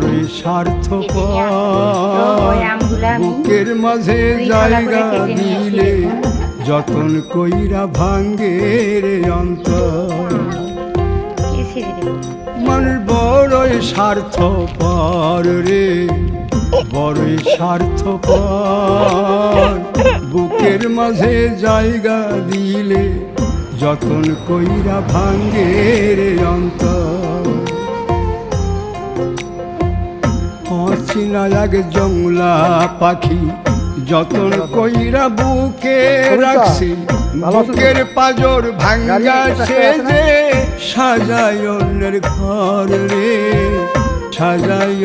বড়ই স্বার্থপর, বুকের মাঝে জায়গা দিলে যতন কইরা ভাঙ্গে রে অন্তর। মানুষ বড়ই স্বার্থপর রে, বড়ই স্বার্থপর, বুকের মাঝে জায়গা দিলে যতন কইরা ভাঙ্গে রে অন্তর। অচিনা এক জংলা পাখি যতন কইরা বুকে রাখছি, বুকের পাজর ভাঙ্গা সে যে সাজায় অন্যের ঘর রে, সাজায়